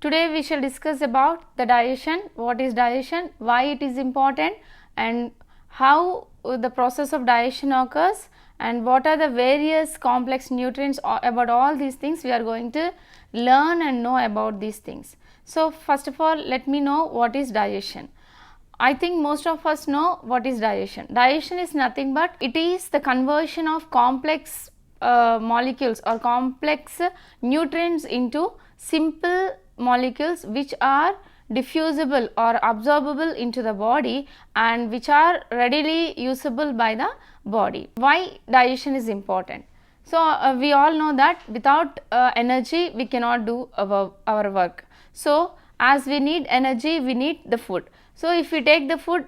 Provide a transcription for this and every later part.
Today we shall discuss about the digestion, what is digestion, why it is important, and how the process of digestion occurs, and what are the various complex nutrients. About all these things we are going to learn and know about these things. So, first of all, let me know what is digestion. I think most of us know what is digestion. Digestion is nothing but it is the conversion of complex molecules or complex nutrients into simple molecules which are diffusible or absorbable into the body and which are readily usable by the body. Why digestion is important? So, we all know that without energy we cannot do our work. So, as we need energy, we need the food. So, if we take the food,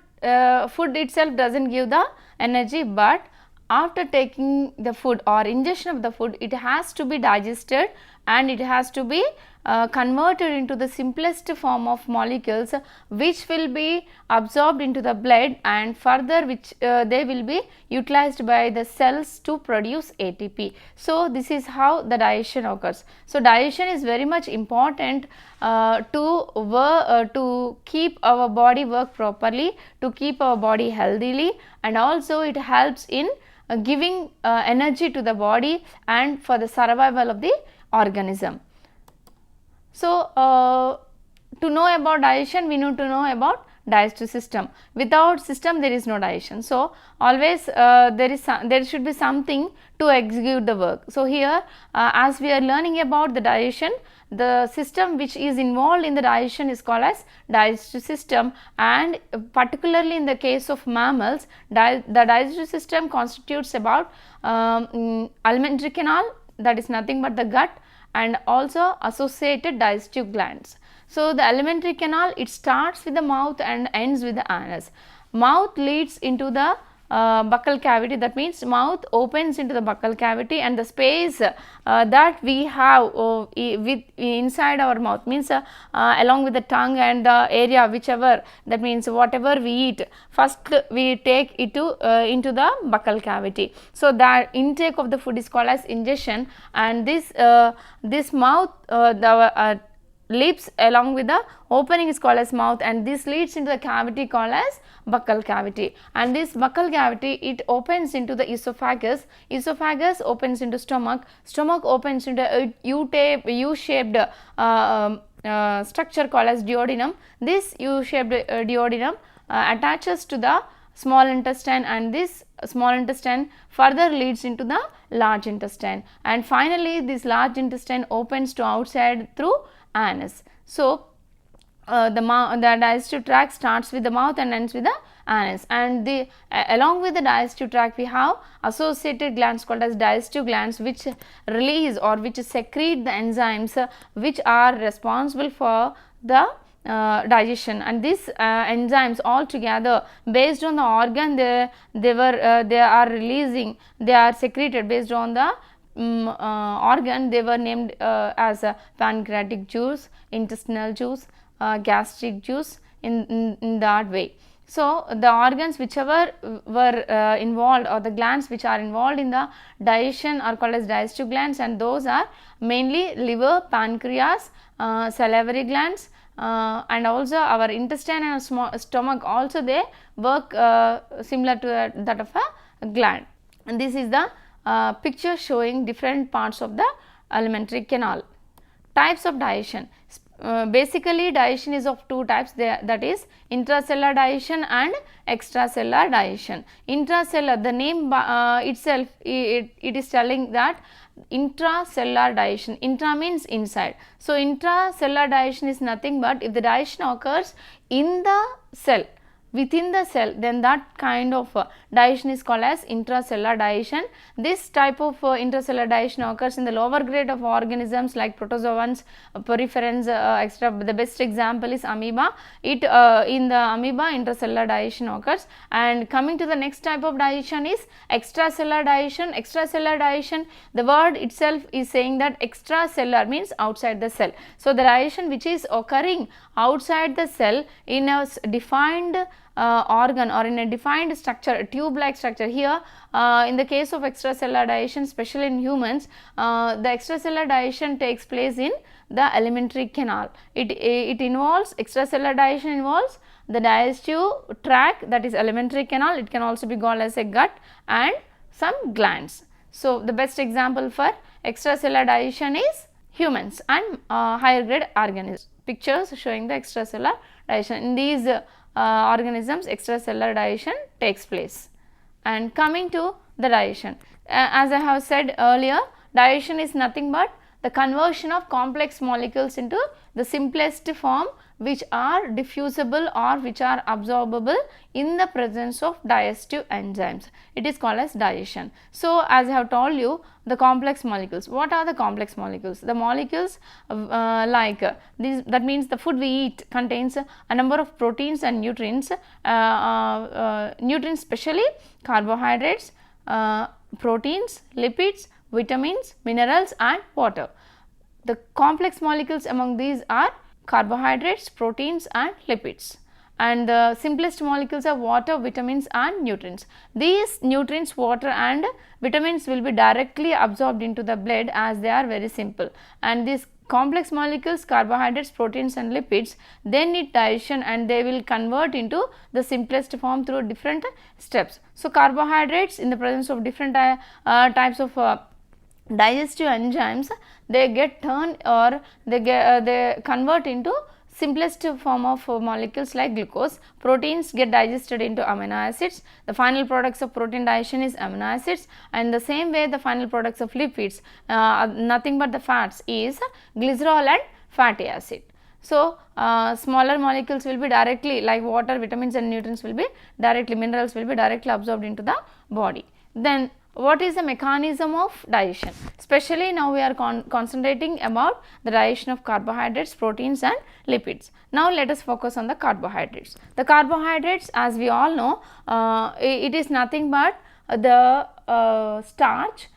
food itself does not give the energy, but after taking the food or ingestion of the food, it has to be digested and it has to be converted into the simplest form of molecules which will be absorbed into the blood, and further which they will be utilized by the cells to produce ATP. So, this is how the digestion occurs. So, digestion is very much important to keep our body work properly, to keep our body healthily, and also it helps in giving energy to the body and for the survival of the organism. So, to know about digestion, we need to know about digestive system. Without system, there is no digestion. So, always there should be something to execute the work. So, here as we are learning about the digestion, the system which is involved in the digestion is called as digestive system, and particularly in the case of mammals, the digestive system constitutes about alimentary canal, that is nothing but the gut, and also associated digestive glands. So, the alimentary canal, it starts with the mouth and ends with the anus. Mouth leads into the buccal cavity, that means mouth opens into the buccal cavity, and the space that we have with inside our mouth means along with the tongue and the area whichever, that means whatever we eat, first we take it to into the buccal cavity. So, that intake of the food is called as ingestion, and this mouth the lips along with the opening is called as mouth, and this leads into the cavity called as buccal cavity, and this buccal cavity, it opens into the esophagus, esophagus opens into stomach, stomach opens into a U-shaped structure called as duodenum. This U-shaped duodenum attaches to the small intestine, and this small intestine further leads into the large intestine, and finally this large intestine opens to outside through anus. So, the digestive tract starts with the mouth and ends with the anus, and along with the digestive tract we have associated glands called as digestive glands, which release or which secrete the enzymes which are responsible for the digestion, and these enzymes all together based on the organ they are releasing, they are secreted based on the organ, they were named as pancreatic juice, intestinal juice, gastric juice, in that way. So, the organs whichever were involved, or the glands which are involved in the digestion are called as digestive glands, and those are mainly liver, pancreas, salivary glands, and also our intestine and stomach also they work similar to that of a gland. And this is the picture showing different parts of the alimentary canal. Types of digestion. Basically digestion is of two types, that is intracellular digestion and extracellular digestion. Intracellular, the name itself it is telling that intracellular digestion, intra means inside. So, intracellular digestion is nothing but if the digestion occurs in the cell, within the cell, then that kind of digestion is called as intracellular digestion. This type of intracellular digestion occurs in the lower grade of organisms like protozoans, poriferans, etc. The best example is amoeba. In the amoeba intracellular digestion occurs, and coming to the next type of digestion is extracellular digestion. Extracellular digestion, the word itself is saying that extracellular means outside the cell. So, the digestion which is occurring outside the cell in a defined organ or in a defined structure, a tube like structure. Here in the case of extracellular digestion, especially in humans, the extracellular digestion takes place in the alimentary canal. It involves, extracellular digestion involves the digestive tract, that is alimentary canal. It can also be called as a gut, and some glands. So, the best example for extracellular digestion is humans and higher grade organisms. Pictures showing the extracellular digestion. In these organisms, extracellular digestion takes place. And coming to the digestion, as I have said earlier, digestion is nothing but the conversion of complex molecules into the simplest form, which are diffusible or which are absorbable in the presence of digestive enzymes. It is called as digestion. So, as I have told you, the complex molecules. What are the complex molecules? The molecules like these, that means the food we eat contains a number of proteins and nutrients, nutrients especially carbohydrates, proteins, lipids, vitamins, minerals and water. The complex molecules among these are carbohydrates, proteins and lipids, and the simplest molecules are water, vitamins and nutrients. These nutrients, water and vitamins will be directly absorbed into the blood as they are very simple, and these complex molecules, carbohydrates, proteins and lipids, they need digestion and they will convert into the simplest form through different steps. So, carbohydrates in the presence of different types of digestive enzymes, they get turned or they convert into simplest form of molecules like glucose. Proteins get digested into amino acids. The final products of protein digestion is amino acids, and the same way the final products of lipids, nothing but the fats, is glycerol and fatty acid. So, smaller molecules will be directly, like water, vitamins and nutrients will be directly, minerals will be directly absorbed into the body. Then what is the mechanism of digestion? Especially now we are concentrating about the digestion of carbohydrates, proteins and lipids. Now let us focus on the carbohydrates. The carbohydrates, as we all know, it is nothing but the starch.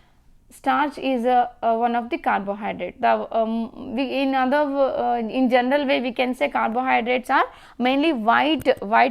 Starch is one of the carbohydrate. In general way we can say carbohydrates are mainly white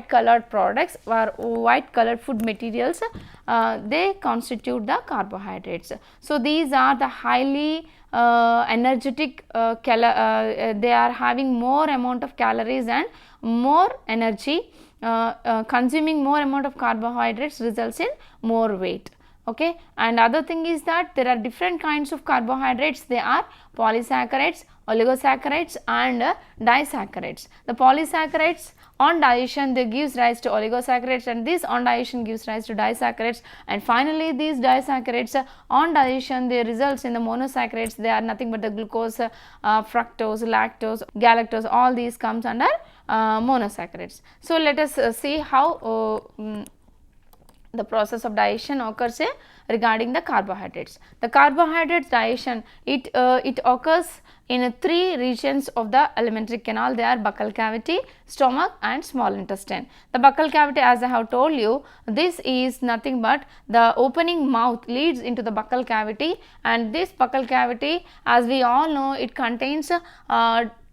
colored products or white colored food materials. They constitute the carbohydrates. So, these are the highly energetic, they are having more amount of calories and more energy. Consuming more amount of carbohydrates results in more weight. Okay. And other thing is that there are different kinds of carbohydrates. They are polysaccharides, oligosaccharides and disaccharides. The polysaccharides on digestion, they gives rise to oligosaccharides, and this on digestion gives rise to disaccharides, and finally these disaccharides on digestion, they results in the monosaccharides. They are nothing but the glucose, fructose, lactose, galactose, all these comes under monosaccharides. So, let us see how the process of digestion occurs regarding the carbohydrates. The carbohydrates digestion, it occurs in 3 regions of the alimentary canal. They are buccal cavity, stomach and small intestine. The buccal cavity, as I have told you, this is nothing but the opening mouth leads into the buccal cavity, and this buccal cavity, as we all know, it contains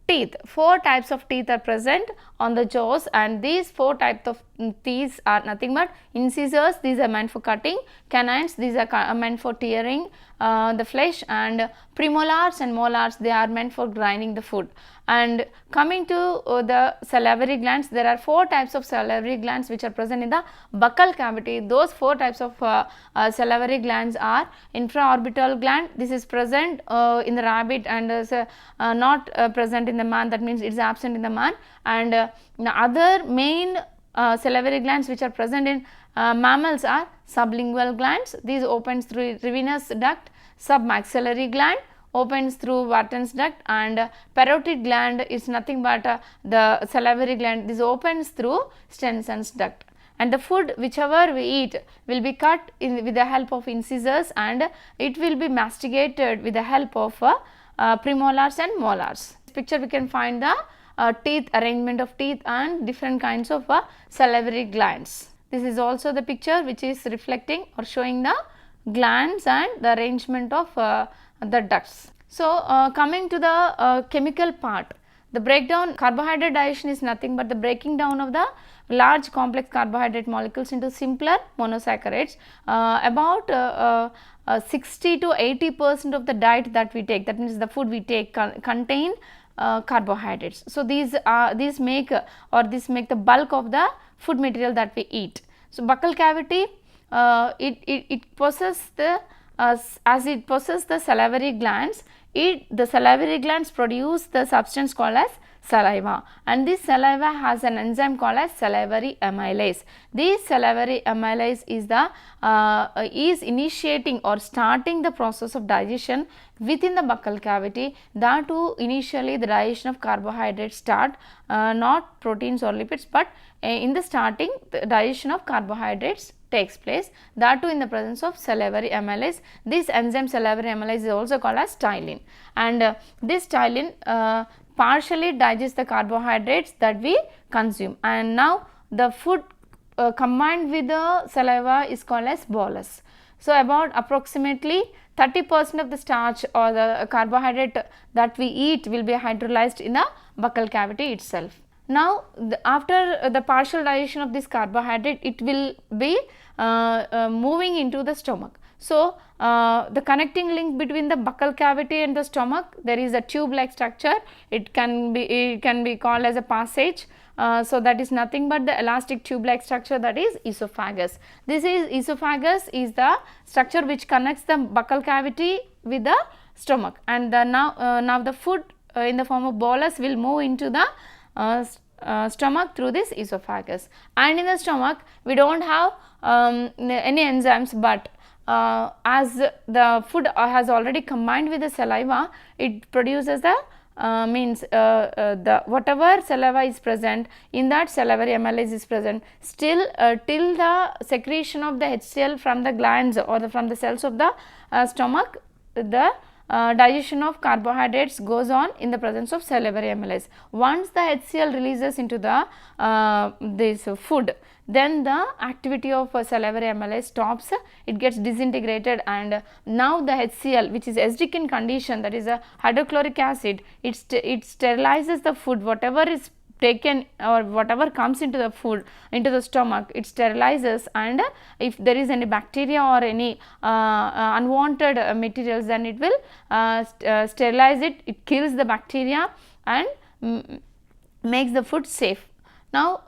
teeth. 4 types of teeth are present on the jaws, and these 4 types of teeth are nothing but incisors, these are meant for cutting, canines, these are meant for tearing the flesh, and premolars and molars, they are meant for grinding the food. And coming to the salivary glands, there are 4 types of salivary glands which are present in the buccal cavity. Those 4 types of salivary glands are infraorbital gland, this is present in the rabbit and is not present in the man, that means it is absent in the man. And the other main salivary glands which are present in mammals are sublingual glands, these opens through Rivinus duct, submaxillary gland opens through Wharton's duct, and parotid gland is nothing but the salivary gland, this opens through Stenson's duct. And the food whichever we eat will be cut with the help of incisors, and it will be masticated with the help of premolars and molars. In this picture we can find the teeth, arrangement of teeth and different kinds of salivary glands. This is also the picture which is reflecting or showing the glands and the arrangement of the ducts. So, coming to the chemical part, The breakdown, carbohydrate digestion is nothing but the breaking down of the large complex carbohydrate molecules into simpler monosaccharides. About 60 to 80% of the diet that we take, that means the food we take, contain carbohydrates. So, these make the bulk of the food material that we eat. So, buccal cavity, it possesses the as it possesses the salivary glands, the salivary glands produce the substance called as saliva, and this saliva has an enzyme called as salivary amylase. This salivary amylase is initiating or starting the process of digestion within the buccal cavity. That too, initially the digestion of carbohydrates start, not proteins or lipids, but in the starting the digestion of carbohydrates takes place, that too in the presence of salivary amylase. This enzyme salivary amylase is also called as ptyalin, and this ptyalin partially digests the carbohydrates that we consume, and now the food combined with the saliva is called as bolus. So, about approximately 30% of the starch or the carbohydrate that we eat will be hydrolyzed in the buccal cavity itself. Now, after the partial digestion of this carbohydrate, it will be moving into the stomach. So, the connecting link between the buccal cavity and the stomach, there is a tube like structure. It can be called as a passage. So, that is nothing but the elastic tube like structure, that is esophagus. This is esophagus is the structure which connects the buccal cavity with the stomach, and now the food in the form of bolus will move into the stomach through this esophagus, and in the stomach we do not have any enzymes, but as the food has already combined with the saliva, it produces the the whatever saliva is present, in that salivary amylase is present. Still till the secretion of the HCl from the glands or from the cells of the stomach, the digestion of carbohydrates goes on in the presence of salivary amylase. Once the HCl releases into the this food, then the activity of salivary amylase stops, it gets disintegrated, and now the HCl, which is acidic in condition, that is a hydrochloric acid, it sterilizes the food. Whatever is taken or whatever comes into the food, into the stomach, it sterilizes, and if there is any bacteria or any unwanted materials, then it will sterilize it, it kills the bacteria and makes the food safe. Now,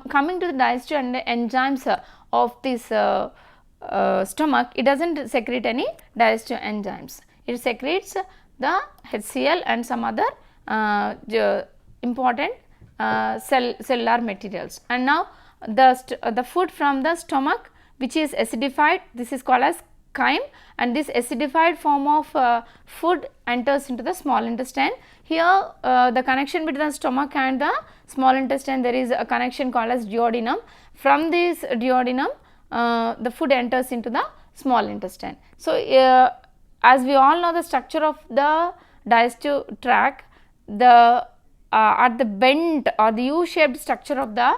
coming to the digestive enzymes of this stomach, it does not secrete any digestive enzymes, it secretes the HCl and some other important cellular materials. And now, the food from the stomach which is acidified, this is called as chyme, and this acidified form of food enters into the small intestine. Here the connection between the stomach and the small intestine, there is a connection called as duodenum. From this duodenum the food enters into the small intestine. So, as we all know the structure of the digestive tract, the at the bent or the U-shaped structure of the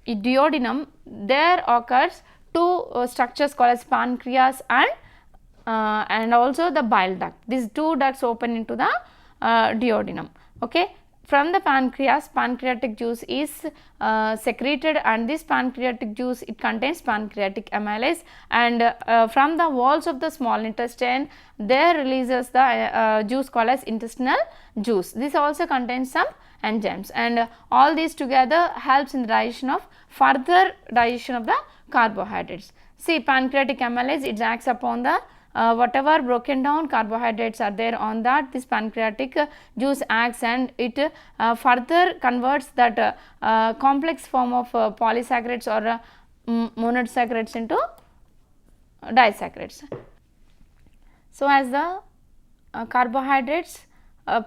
duodenum, there occurs two structures called as pancreas and also the bile duct. These two ducts open into the duodenum. Okay. From the pancreas, pancreatic juice is secreted, and this pancreatic juice, it contains pancreatic amylase, and from the walls of the small intestine, there releases the juice called as intestinal juice. This also contains some enzymes, and all these together helps in the digestion of further digestion of the carbohydrates. See, pancreatic amylase, it acts upon the whatever broken down carbohydrates are there, on that this pancreatic juice acts, and it further converts that complex form of polysaccharides or monosaccharides into disaccharides. So, as the carbohydrates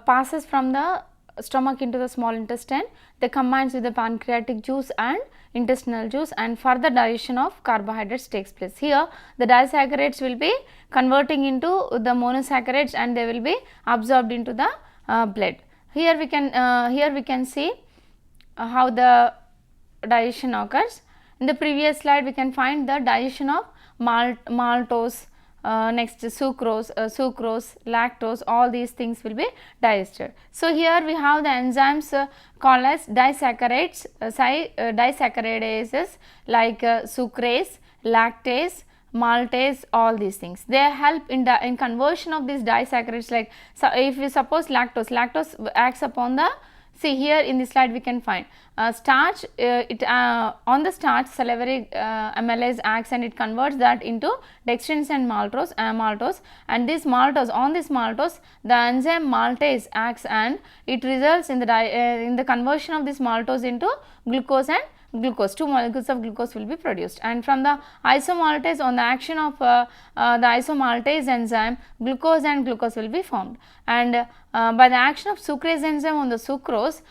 passes from the stomach into the small intestine, they combines with the pancreatic juice and intestinal juice, and further digestion of carbohydrates takes place. Here the disaccharides will be converting into the monosaccharides, and they will be absorbed into the blood. Here we can see how the digestion occurs. In the previous slide we can find the digestion of maltose, next sucrose, lactose, all these things will be digested. So, here we have the enzymes called as disaccharides, disaccharadases like sucrase, lactase, maltase, all these things. They help in conversion of these disaccharides, like so if we suppose lactose acts upon the, see here in this slide we can find starch, on the starch salivary amylase acts and it converts that into dextrins and maltose, and this maltose, on this maltose the enzyme maltase acts and it results in the conversion of this maltose into glucose and glucose. 2 molecules of glucose will be produced, and from the isomaltase, on the action of the isomaltase enzyme, glucose and glucose will be formed, and by the action of sucrase enzyme on the sucrose,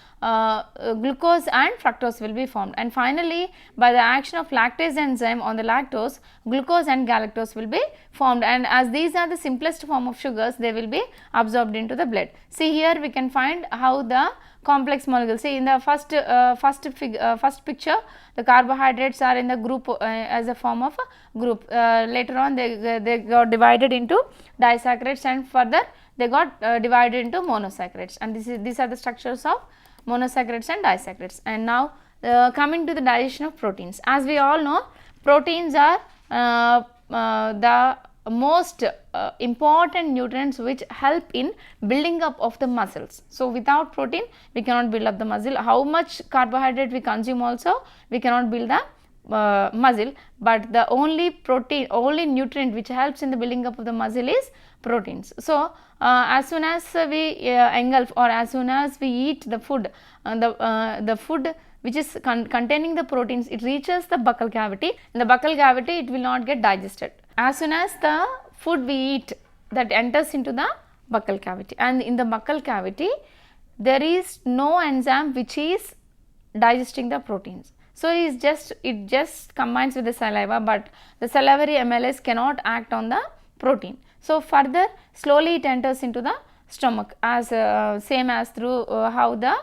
glucose and fructose will be formed, and finally by the action of lactase enzyme on the lactose, glucose and galactose will be formed, and as these are the simplest form of sugars, they will be absorbed into the blood. See here we can find how the complex molecules. See in the first picture, the carbohydrates are in the group as a form of a group. Later on they got divided into disaccharides, and further they got divided into monosaccharides, and these are the structures of monosaccharides and disaccharides. And now coming to the digestion of proteins. As we all know, proteins are the most important nutrients which help in building up of the muscles. So, without protein we cannot build up the muscle. How much carbohydrate we consume also, we cannot build the muscle, but the only nutrient which helps in the building up of the muscle is proteins. So, as soon as we engulf, or as soon as we eat the food, the food which is containing the proteins, it reaches the buccal cavity. In the buccal cavity it will not get digested. As soon as the food we eat, that enters into the buccal cavity, and in the buccal cavity there is no enzyme which is digesting the proteins. So, it just combines with the saliva, but the salivary amylase cannot act on the protein. So, further slowly it enters into the stomach, as same as through how the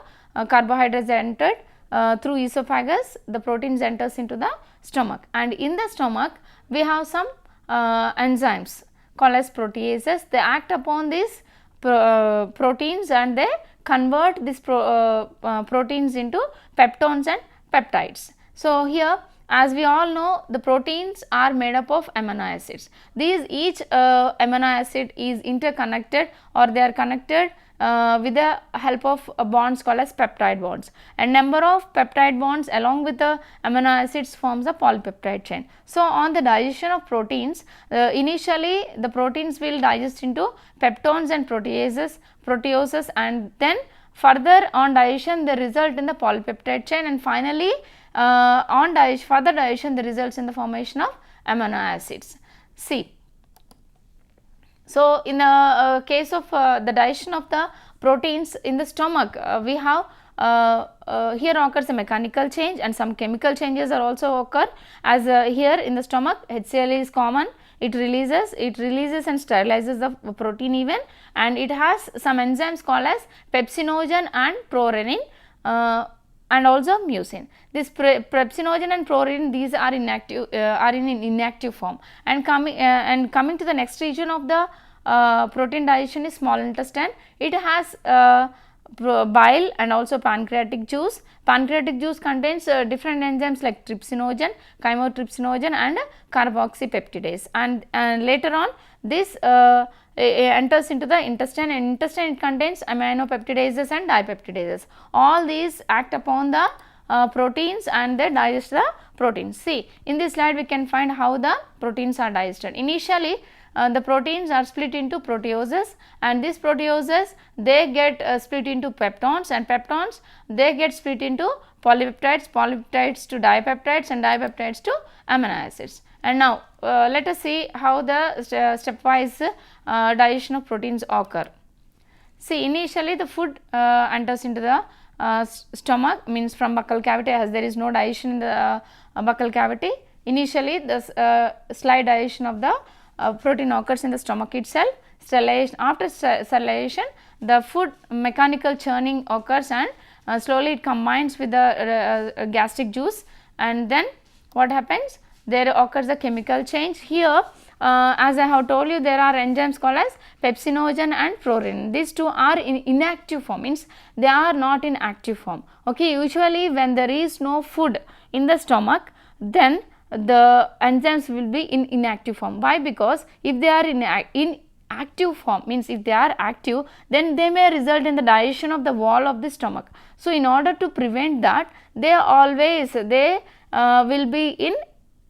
carbohydrates are entered through esophagus, the proteins enters into the stomach, and in the stomach we have some enzymes called as proteases. They act upon these proteins and they convert these proteins into peptones and peptides. So, here as we all know, the proteins are made up of amino acids. Each amino acid is interconnected, or they are connected with the help of bonds called as peptide bonds, and number of peptide bonds along with the amino acids forms a polypeptide chain. So, on the digestion of proteins, initially the proteins will digest into peptones and proteoses, and then further on digestion they result in the polypeptide chain, and finally on further digestion they results in the formation of amino acids. See, so in the case of the digestion of the proteins in the stomach, we have here occurs a mechanical change, and some chemical changes are also occur, as here in the stomach HCl is common, it releases and sterilizes the protein even, and it has some enzymes called as pepsinogen and prorenin and also mucin. This pepsinogen and prorenin, these are inactive, are in inactive form, and coming to the next region of the protein digestion is small intestine. It has bile and also pancreatic juice. Pancreatic juice contains different enzymes like trypsinogen, chymotrypsinogen and carboxypeptidase, and later on this enters into the intestine, and intestine it contains aminopeptidases and dipeptidases. All these act upon the proteins and they digest the proteins. See, in this slide we can find how the proteins are digested. Initially the proteins are split into proteoses, and these proteoses they get split into peptones, and peptones they get split into polypeptides, polypeptides to dipeptides, and dipeptides to amino acids. And now let us see how the stepwise digestion of proteins occur. See, initially the food enters into the stomach, means from buccal cavity, as there is no digestion in the buccal cavity. Initially the slight digestion of the protein occurs in the stomach itself. Sterilization, after sterilization the food mechanical churning occurs, and slowly it combines with the gastric juice, and then what happens, there occurs a chemical change. Here as I have told you, there are enzymes called as pepsinogen and prorenin. These two are in inactive form, means they are not in active form. Okay, usually when there is no food in the stomach, then the enzymes will be in inactive form. Why? Because if they are in active form, means if they are active, then they may result in the digestion of the wall of the stomach. So, in order to prevent that, they will be in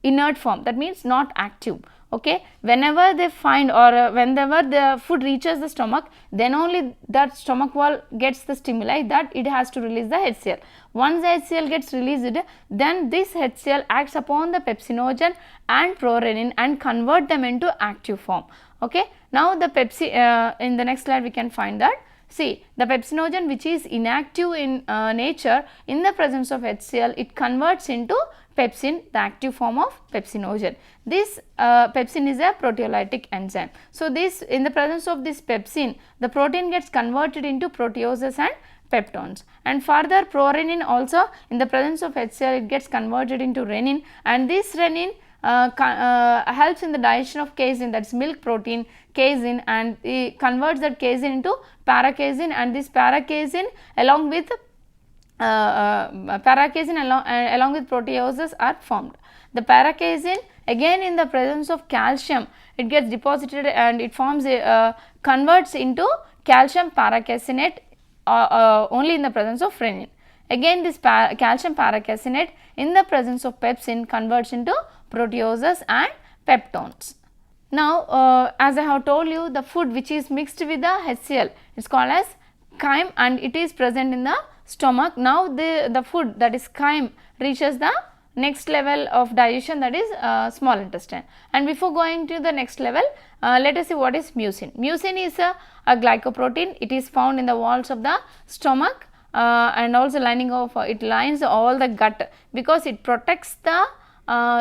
inert form, that means not active. Okay, whenever they find or whenever the food reaches the stomach, then only that stomach wall gets the stimuli that it has to release the HCl. Once the HCl gets released, then this HCl acts upon the pepsinogen and prorenin and convert them into active form. Okay, now the in the next slide we can find that. See, the pepsinogen, which is inactive in nature, in the presence of HCl, it converts into pepsin, the active form of pepsinogen. This pepsin is a proteolytic enzyme. So, this in the presence of this pepsin, the protein gets converted into proteoses and peptones, and further prorenin also in the presence of HCl, it gets converted into renin, and this renin helps in the digestion of casein, that is milk protein casein, and it converts that casein into paracasein, and this paracasein along with along with proteoses are formed. The paracasein, again in the presence of calcium, it gets deposited and it forms converts into calcium paracaseinate only in the presence of renin. Again this calcium paracaseinate in the presence of pepsin converts into proteoses and peptones. Now, as I have told you, the food which is mixed with the HCl is called as chyme and it is present in the stomach. Now, the food, that is chyme, reaches the next level of digestion, that is small intestine. And before going to the next level, let us see what is mucin. Mucin is a glycoprotein. It is found in the walls of the stomach and also it lines all the gut, because it protects the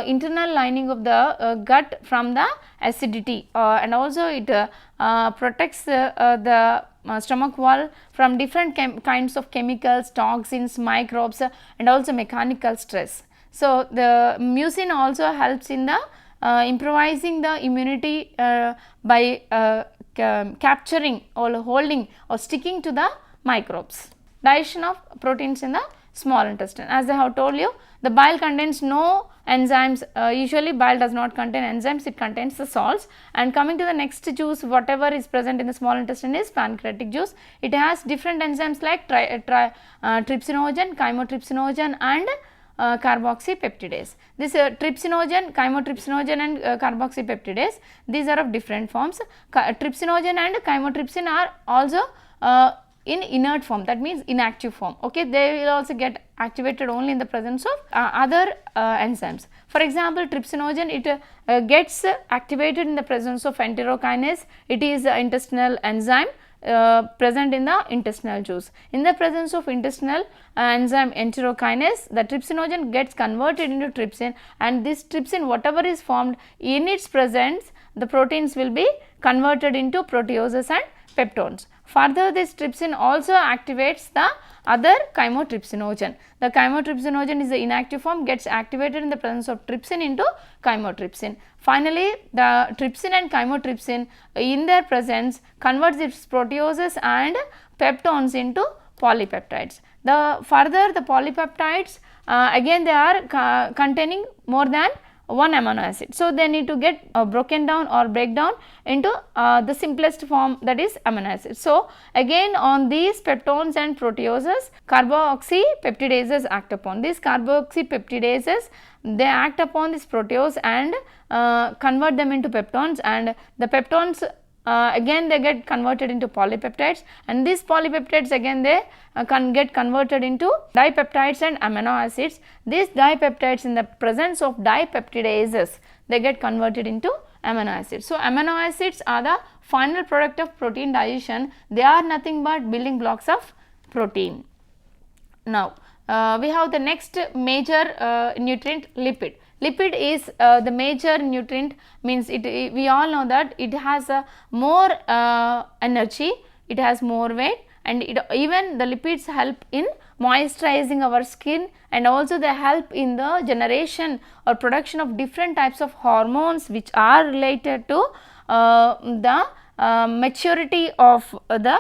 internal lining of the gut from the acidity, and also it protects the stomach wall from different kinds of chemicals, toxins, microbes, and also mechanical stress. So, the mucin also helps in the improvising the immunity by capturing or holding or sticking to the microbes. Digestion of proteins in the small intestine. As I have told you, the bile contains no enzymes. Usually bile does not contain enzymes, it contains the salts. And coming to the next juice, whatever is present in the small intestine is pancreatic juice. It has different enzymes like trypsinogen, chymotrypsinogen and carboxypeptidase. This trypsinogen, chymotrypsinogen and carboxypeptidase, these are of different forms. Trypsinogen and chymotrypsin are also in inert form, that means inactive form. Okay, they will also get activated only in the presence of other enzymes. For example, trypsinogen, it gets activated in the presence of enterokinase. It is an intestinal enzyme present in the intestinal juice. In the presence of intestinal enzyme enterokinase, the trypsinogen gets converted into trypsin, and this trypsin, whatever is formed in its presence, the proteins will be converted into proteoses and peptones. Further, this trypsin also activates the other chymotrypsinogen. The chymotrypsinogen is the inactive form, gets activated in the presence of trypsin into chymotrypsin. Finally, the trypsin and chymotrypsin in their presence converts its proteoses and peptones into polypeptides. The polypeptides again they are containing more than one amino acid. So, they need to get broken down or break down into the simplest form, that is amino acid. So, again on these peptones and proteoses, carboxypeptidases act upon. These carboxypeptidases, they act upon this proteose and convert them into peptones, and the peptones again they get converted into polypeptides, and these polypeptides again they get converted into dipeptides and amino acids. These dipeptides, in the presence of dipeptidases, they get converted into amino acids. So, amino acids are the final product of protein digestion. They are nothing but building blocks of protein. Now, we have the next major nutrient, lipid. Lipid is the major nutrient, means we all know that it has more energy, it has more weight, and even the lipids help in moisturizing our skin, and also they help in the generation or production of different types of hormones which are related to the maturity of the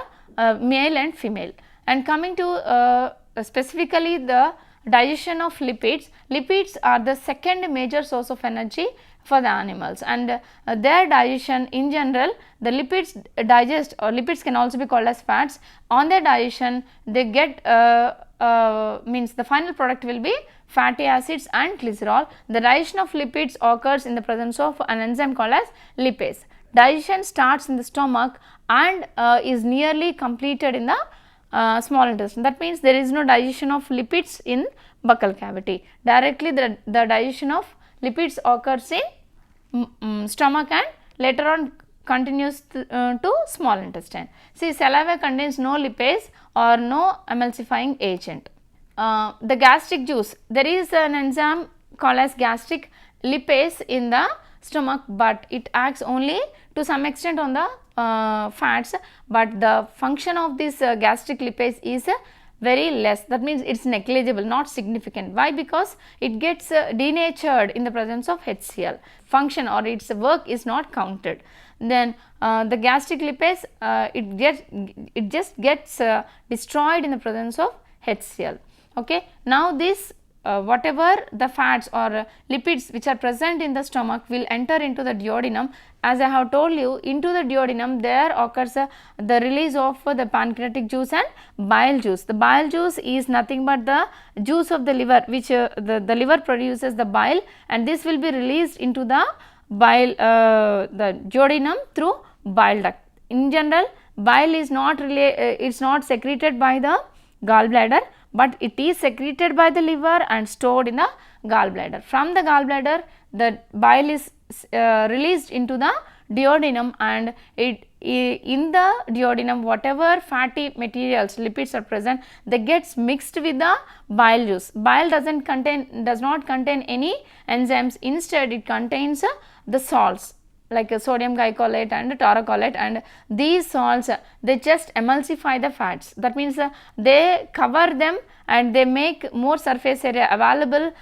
male and female. And coming to specifically the digestion of lipids, lipids are the second major source of energy for the animals, and their digestion in general, the lipids digest, or lipids can also be called as fats. On their digestion they get means the final product will be fatty acids and glycerol. The digestion of lipids occurs in the presence of an enzyme called as lipase. Digestion starts in the stomach and is nearly completed in the small intestine. That means there is no digestion of lipids in buccal cavity. Directly the digestion of lipids occurs in stomach and later on continues to small intestine. See, saliva contains no lipase or no emulsifying agent. The gastric juice, there is an enzyme called as gastric lipase in the stomach, but it acts only to some extent on the fats, but the function of this gastric lipase is very less. That means it is negligible, not significant. Why? Because it gets denatured in the presence of HCl. Function or its work is not counted. Then the gastric lipase it just gets destroyed in the presence of HCl. Okay. Now this whatever the fats or lipids which are present in the stomach will enter into the duodenum. As I have told you, into the duodenum there occurs the release of the pancreatic juice and bile juice. The bile juice is nothing but the juice of the liver, which the liver produces the bile, and this will be released into the bile the duodenum through bile duct. In general, bile is not secreted by the gallbladder, but it is secreted by the liver and stored in the gallbladder. From the gallbladder, the bile is released into the duodenum, and in the duodenum whatever fatty materials, lipids are present, they gets mixed with the bile juice. Bile does not contain any enzymes, instead it contains the salts like sodium glycolate and taurocolate, and these salts they just emulsify the fats. That means they cover them and they make more surface area available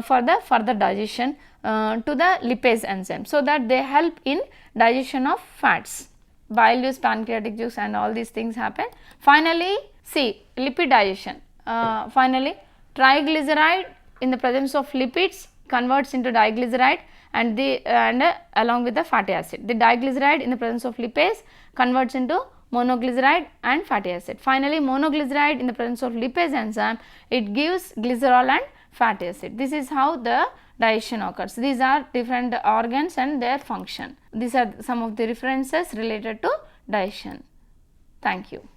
for the further digestion to the lipase enzyme, so that they help in digestion of fats. Bile juice, pancreatic juice and all these things happen. Finally, see lipid digestion. Finally, triglyceride in the presence of lipids converts into diglyceride, and along with the fatty acid. The diglyceride in the presence of lipase converts into monoglyceride and fatty acid. Finally, monoglyceride in the presence of lipase enzyme, it gives glycerol and fatty acid. This is how the digestion occurs. These are different organs and their function. These are some of the references related to digestion. Thank you.